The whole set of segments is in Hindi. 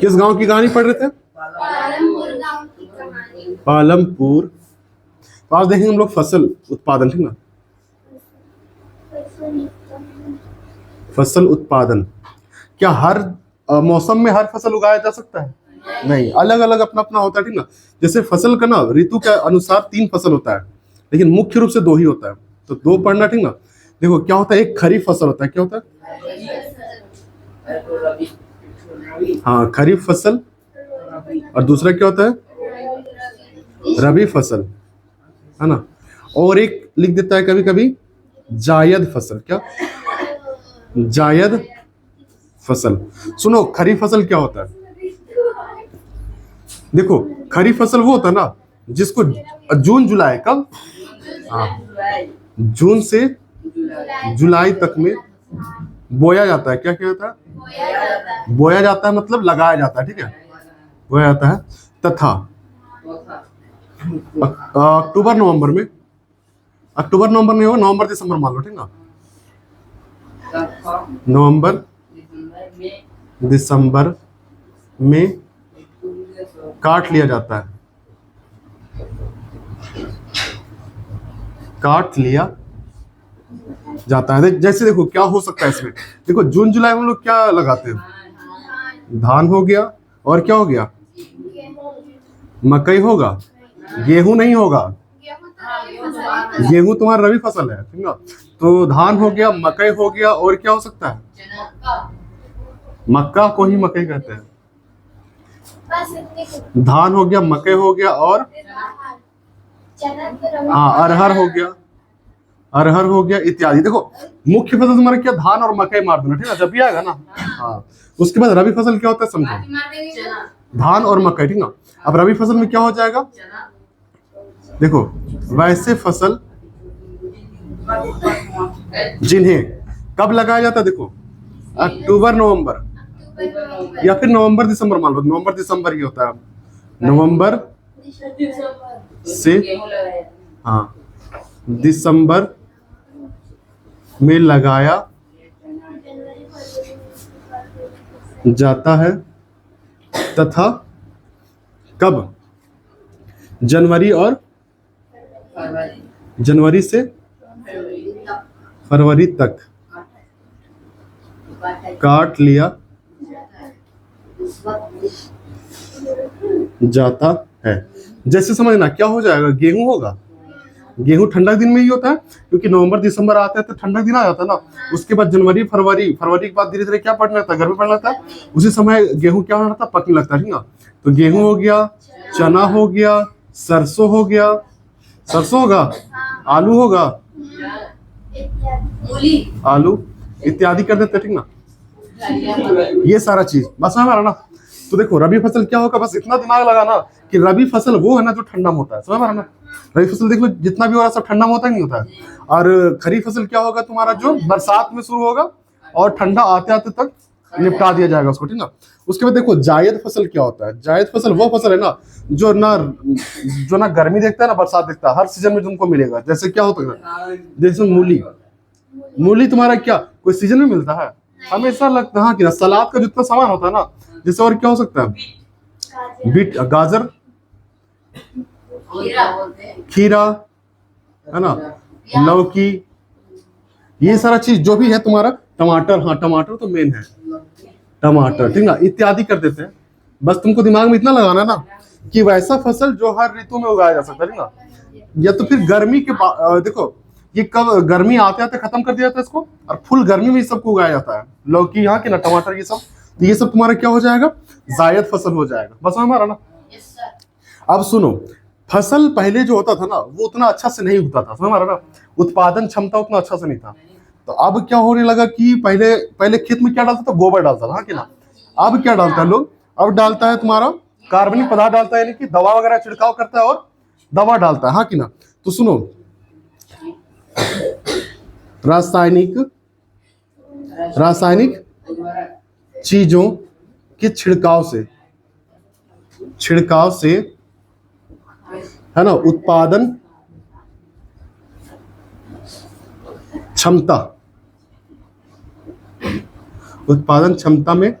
किस गांव की कहानी पढ़ रहे थे? पालमपुर। तो आज देखेंगे हम लोग फसल उत्पादन, ठीक ना? फसल उत्पादन। क्या हर मौसम में हर फसल उगाया जा सकता है? नहीं, अलग अलग अपना अपना होता है, ठीक ना? जैसे फसल का ना ऋतु के अनुसार 3 फसल होता है, लेकिन मुख्य रूप से 2 ही होता है। तो 2 पढ़ना, ठीक ना? देखो क्या होता है, एक खरीफ फसल होता है, क्या होता है? हाँ, खरीफ फसल। और दूसरा क्या होता है? रबी फसल, है ना? और एक लिख देता है कभी कभी जायद फसल। क्या? जायद फसल। सुनो, खरीफ फसल क्या होता है? देखो, खरीफ फसल वो होता है ना जिसको जून जुलाई, कब? हाँ, जून से जुलाई तक में बोया जाता है। क्या क्या होता है? बोया जाता है मतलब लगाया जाता है, ठीक है? बोया जाता है। तथा अक्टूबर नवंबर में, अक्टूबर नवंबर में हो, नवंबर दिसंबर मान लो, ठीक ना? नवंबर दिसंबर में काट लिया जाता है, काट लिया जाता है। जैसे देखो क्या हो सकता है इसमें। देखो जून जुलाई हम लोग क्या लगाते हैं? धान हो गया, और क्या हो गया? मकई होगा। गेहूं नहीं होगा, गेहूं तुम्हारा रबी फसल है, ठीक ना? तो धान हो गया, मकई हो गया, और क्या हो सकता है? मक्का को ही मकई कहते हैं। धान हो गया, मकई हो गया, और हाँ, अरहर हो गया, अरहर हो गया इत्यादि। देखो मुख्य फसल तुम्हारा क्या? धान और मकई मार देना, ठीक है? जब भी आएगा ना। हाँ, उसके बाद रबी फसल क्या होता है समझो? धान और मकई, ठीक ना? अब रबी फसल में क्या हो जाएगा? देखो, वैसे फसल जिन्हें कब लगाया जाता है? देखो अक्टूबर नवंबर, या फिर नवंबर दिसंबर मान लो, नवंबर दिसंबर ही होता है। नवंबर से, हाँ, दिसंबर में लगाया जाता है। तथा कब? जनवरी से फरवरी तक काट लिया जाता है। जैसे समझना क्या हो जाएगा? गेहूं होगा। गेहूं ठंडा दिन में ही होता है, क्योंकि नवंबर दिसंबर आता है तो ठंडा दिन आ जाता है ना। उसके बाद जनवरी फरवरी, फरवरी के बाद धीरे धीरे क्या पड़ने लगता है? गर्मी पड़ने लगता है। उसी समय गेहूं क्या होने लगता है? पकने लगता है, ठीक ना? तो गेहूं हो गया, चना हो गया, सरसों हो गया, सरसों होगा, आलू होगा, आलू इत्यादि कर देते, ठीक ना? ये सारा चीज बस हमारा ना। तो देखो रबी फसल क्या होगा, बस इतना दिमाग लगाना कि रबी फसल वो है ना जो ठंडा में होता है, समझ ना? रबी फसल देख लो, जितना भी हो रहा है सब ठंडा में होता नहीं होता है। और खरीफ फसल क्या होगा तुम्हारा? जो बरसात में शुरू होगा और ठंडा आते आते तक निपटा दिया जाएगा उसको, ठीक ना? उसके बाद देखो जायद फसल क्या होता है? जायद फसल वो फसल है ना जो ना गर्मी देखता है ना बरसात देखता है, हर सीजन में तुमको मिलेगा। जैसे क्या होता है? जैसे मूली, मूली तुम्हारा क्या कोई सीजन में मिलता है? हमेशा लगता है। हाँ कि ना, सलाद का जितना सामान होता है ना, जैसे और क्या हो सकता है? बीट, गाजर, खीरा, है ना, लौकी, ये सारा चीज जो भी है तुम्हारा, टमाटर, हाँ टमाटर तो मेन है, टमाटर, ठीक ना? इत्यादि कर देते हैं। बस तुमको दिमाग में इतना लगाना ना कि वैसा फसल जो हर ऋतु में उगाया जा सकता है, ठीक ना? या तो फिर गर्मी के देखो ये कब गर्मी आते आते खत्म कर दिया जाता है इसको, और फुल गर्मी में सबको उगाया जाता है। लौकी, यहाँ के ना, टमाटर, ये सब। तो ये सब तुम्हारा क्या हो जाएगा? जायद फसल हो जाएगा। बस हमारा ना। अब सुनो, फसल पहले जो होता था ना वो उतना अच्छा से नहीं होता था, समझ रहा ना? उत्पादन क्षमता उतना अच्छा से नहीं था। तो अब क्या होने लगा कि पहले पहले खेत में क्या डालता था? गोबर डालता था, हाँ कि ना? अब क्या डालता है लोग? अब डालता है तुम्हारा कार्बनिक पदार्थ डालता है, यानी कि दवा वगैरह छिड़काव करता है और दवा डालता है, हाँ कि ना? तो सुनो, रासायनिक चीजों के छिड़काव से है ना, उत्पादन क्षमता में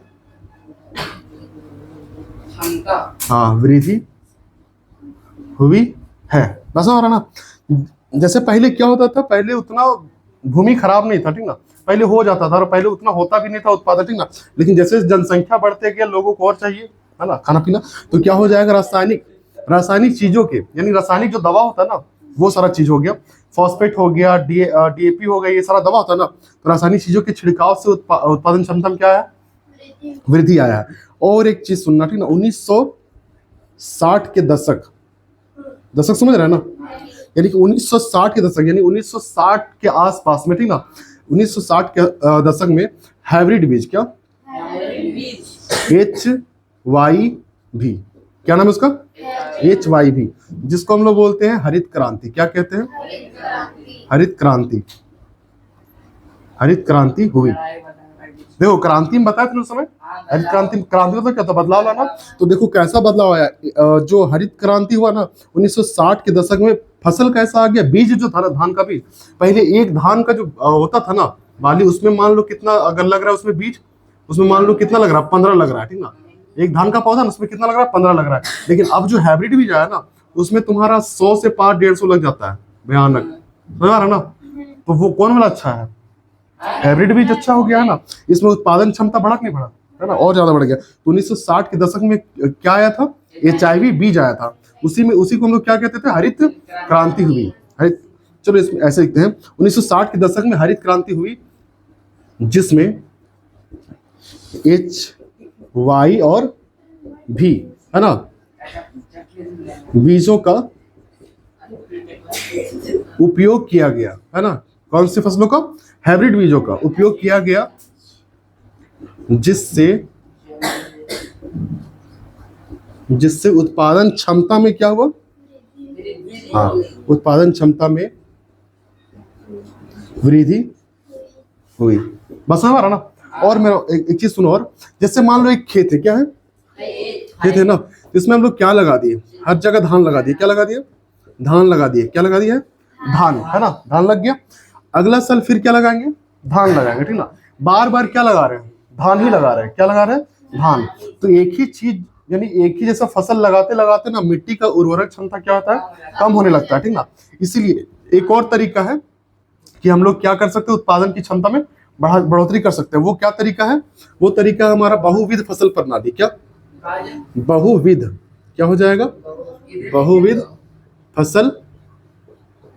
हाँ, वृद्धि हुई है। बस हो रहा ना। जैसे पहले क्या होता था, पहले उतना भूमि खराब नहीं था, ठीक ना, पहले हो जाता था और पहले उतना होता भी नहीं था उत्पादन, ठीक ना। लेकिन जैसे जनसंख्या बढ़ते गया, लोगों को और चाहिए, है ना, खाना पीना, तो क्या हो जाएगा, रासायनिक चीजों के, यानी रासायनिक जो दवा होता है ना, वो सारा चीज हो गया, फॉस्फेट हो गया, डीएपी हो गया, ये सारा दवा होता है ना, तो रासायनिक चीजों के छिड़काव से उत्पादन क्षमता में क्या आया, वृद्धि आया है। और एक चीज सुनना, ठीक ना, 1960 के दशक समझ रहे हैं ना, यानी कि 1960 के दशक, यानी 1960 के आसपास में, ठीक ना, 1960 के दशक में हाइब्रिड बीज, क्या, HYV, क्या नाम है उसका, HYV, जिसको हम लोग बोलते हैं हरित क्रांति। क्या कहते हैं, हरित क्रांति हुई। देखो, क्रांति में बताया था उस समय, हरित क्रांति मतलब क्या था, बदलाव लाना। तो देखो कैसा बदलाव आया, जो हरित क्रांति हुआ ना 1960 के दशक में, फसल कैसा आ गया, बीज जो था ना, धान का बीज, पहले एक धान का जो होता था ना बाली, उसमें मान लो कितना अगर लग रहा है उसमें बीज, उसमें मान लो कितना लग रहा है, 15 लग रहा है, ठीक ना, एक धान का पौधा ना, उसमें कितना लग रहा है, 15 लग रहा है। लेकिन अब जो हाइब्रिड बीज आया ना, उसमें तुम्हारा 100 से पार 150 लग जाता है, भयानक, समझ रहा है ना। तो वो कौन वाला अच्छा है, हाइब्रिड बीज अच्छा हो गया है ना, इसमें उत्पादन क्षमता बढ़ा नहीं बढ़ा, है ना, और ज्यादा बढ़ गया। तो 1960 के दशक में क्या आया था, HIV बीज आया था, उसी को हम लोग क्या कहते थे, हरित क्रांति हुई। चलो इसमें ऐसे लिखते हैं, 1960 के दशक में हरित क्रांति हुई, जिसमें HY और V, है ना, बीजों का उपयोग किया गया, है ना, कौन सी फसलों का, हाइब्रिड बीजों का उपयोग किया गया, जिससे उत्पादन क्षमता में क्या हुआ, हाँ, उत्पादन क्षमता में वृद्धि हुई। बस हमारा ना। और मेरा एक चीज सुनो, और जैसे मान लो एक खेत है, क्या है, खेत है ना, इसमें हम लोग क्या लगा दिए, हर जगह धान लगा दिए, क्या लगा दिया, धान लगा दिए, क्या लगा दिया, धान, है ना, धान लग गया। अगला साल फिर क्या लगाएंगे, धान लगाएंगे, ठीक ना, बार बार क्या लगा रहे हैं, धान ही लगा रहे हैं, क्या लगा रहे हैं, धान। तो एक ही चीज, यानी एक ही जैसा फसल लगाते लगाते ना, मिट्टी का उर्वरक क्षमता क्या होता है, कम होने लगता है, ठीक ना। इसीलिए एक और तरीका है कि हम लोग क्या कर सकते हैं, उत्पादन की क्षमता में बढ़ोतरी कर सकते हैं। वो क्या तरीका है, वो तरीका हमारा बहुविध फसल प्रणाली। क्या, बहुविध, क्या हो जाएगा, बहुविध फसल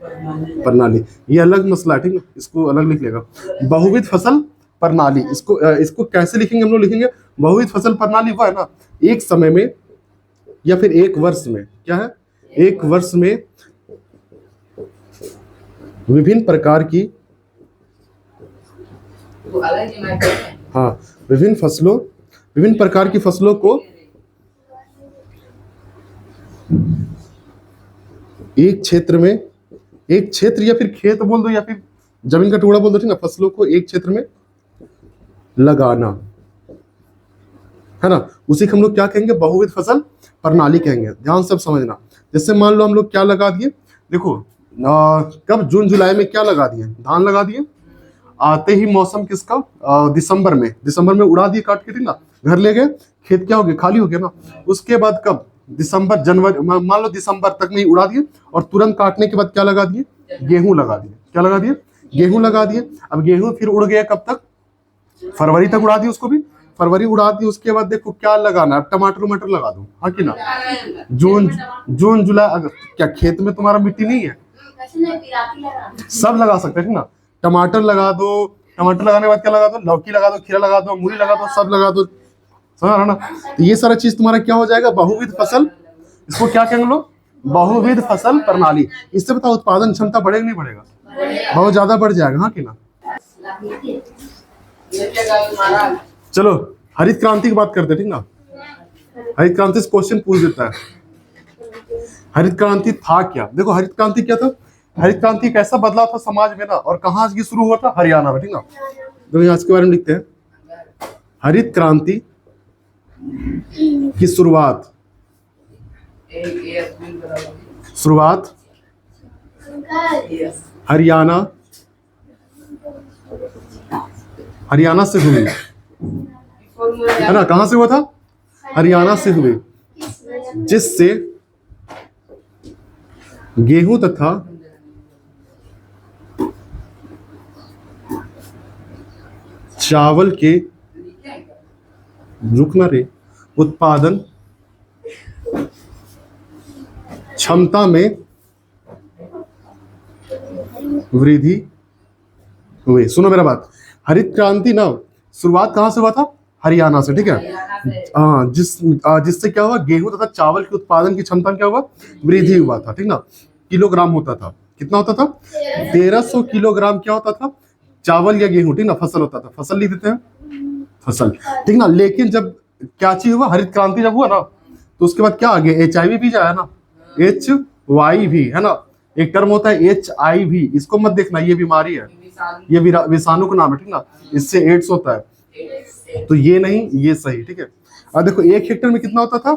प्रणाली। ये अलग मसला है, ठीक है, इसको अलग लिख लेगा, बहुविध फसल प्रणाली। इसको कैसे लिखेंगे, हम लोग लिखेंगे बहुविध फसल प्रणाली वो है ना, एक समय में या फिर एक वर्ष में, क्या है, एक वर्ष में विभिन्न प्रकार की, हाँ, विभिन्न प्रकार की फसलों को एक क्षेत्र या फिर खेत बोल दो, या फिर जमीन का टुकड़ा बोल दो, ठीक ना, फसलों को एक क्षेत्र में लगाना, है ना, उसी को हम लोग क्या कहेंगे, बहुविध फसल प्रणाली कहेंगे। ध्यान सब समझना। जैसे मान लो हम लोग क्या लगा दिए, देखो कब, जून जुलाई में क्या लगा दिए, धान लगा दिए, आते ही मौसम किसका, दिसंबर में उड़ा दिए काट के, ठीक ना, घर ले गए, खेत क्या हो गया, खाली हो गया ना। उसके बाद कब, दिसंबर जनवरी, मान लो दिसंबर तक में ही उड़ा दिए, और तुरंत काटने के बाद क्या लगा दिए, गेहूं लगा दिए, क्या लगा दिए, गेहूं लगा दिए। अब गेहूं फिर उड़ गया कब तक, फरवरी तक उड़ा दी उसको भी, फरवरी उड़ा दी। उसके बाद देखो क्या लगाना, अब टमाटर लगा दो, हाँ कि ना, जून जुलाई अगस्त, क्या खेत में तुम्हारा मिट्टी नहीं है, सब लगा सकते हैं, ठीक ना, टमाटर लगा दो, टमाटर लगाने के बाद क्या लगा दो, लौकी लगा दो, खीरा लगा दो, मूली लगा दो, सब लगा दो, समझ रहा ना। तो ये सारा चीज तुम्हारा क्या हो जाएगा, बहुविध फसल, इसको क्या कहेंगे लोग, बहुविध फसल प्रणाली। इससे बताओ उत्पादन क्षमता बढ़ेगा नहीं बढ़ेगा, बहुत ज्यादा बढ़ जाएगा, हाँ कि ना। चलो हरित क्रांति की बात करते हैं, ठीक ना। हरित क्रांति से क्वेश्चन पूछ देता है, हरित क्रांति था क्या। देखो हरित क्रांति क्या था, हरित क्रांति कैसा बदलाव था समाज में ना, और कहाँ से शुरू हुआ था, हरियाणा में, ठीक ना। तो यहाँ इसके बारे में लिखते हैं, हरित क्रांति की शुरुआत हरियाणा से हुई, है ना। कहाँ से हुआ था, हरियाणा से हुई। जिससे गेहूं तथा चावल के रुकना रे उत्पादन क्षमता में वृद्धि हुई। सुनो मेरा बात, हरित क्रांति ना शुरुआत कहां से हुआ था? हरियाणा से, ठीक है। हाँ, जिससे क्या हुआ? गेहूं तथा चावल के उत्पादन की क्षमता में क्या हुआ? वृद्धि हुआ था, ठीक ना। किलोग्राम होता था, कितना होता था? 1300 किलोग्राम क्या होता था? चावल या गेहूं, ठीक ना, फसल होता था। फसल लिख देते हैं, फसल, ठीक ना। लेकिन जब क्या चीज हुआ? हरित क्रांति जब हुआ ना, तो उसके बाद क्या आ गया? HIV भी आया ना, HIV है ना। एक टर्म होता है HIV, इसको मत देखना, ये बीमारी है, ये विषाणु का नाम है, ठीक ना। इससे एड्स होता है, तो ये नहीं, ये सही, ठीक है। अब देखो 1 हेक्टेयर में कितना होता था?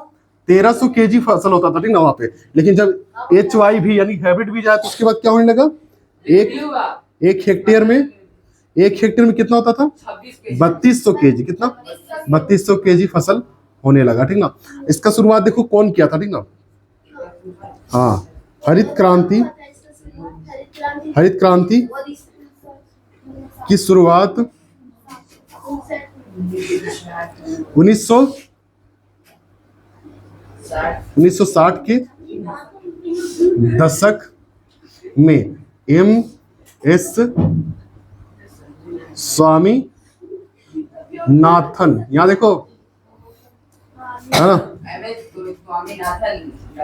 1300 kg फसल होता था, ठीक ना, वहां पे। लेकिन जब HIV यानी हैबिट भी जाए तो उसके बाद क्या होने लगा? एक हेक्टेयर में कितना होता था? 3200 kg, कितना? 3200 kg फसल होने लगा, ठीक ना। इसका शुरुआत देखो कौन किया था, ठीक ना। हाँ, हरित क्रांति की शुरुआत 1960 के दशक में MS स्वामीनाथन, यहां देखो, है ना,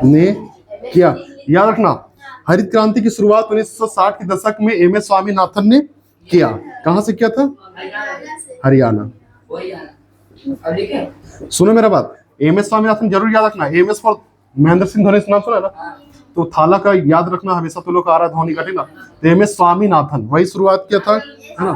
ने किया। याद रखना, हरित क्रांति की शुरुआत 1960 के दशक में MS स्वामीनाथन ने किया। कहां से किया था? हरियाणा। सुनो मेरा बात, MS स्वामीनाथन जरूर याद रखना। MS फॉर महेंद्र सिंह धोनी, नाम सुना ना, तो थाला का याद रखना हमेशा, तो लोग आ रहा धोनी का, ठीक ना। तो MS स्वामीनाथन वही शुरुआत किया था, है ना।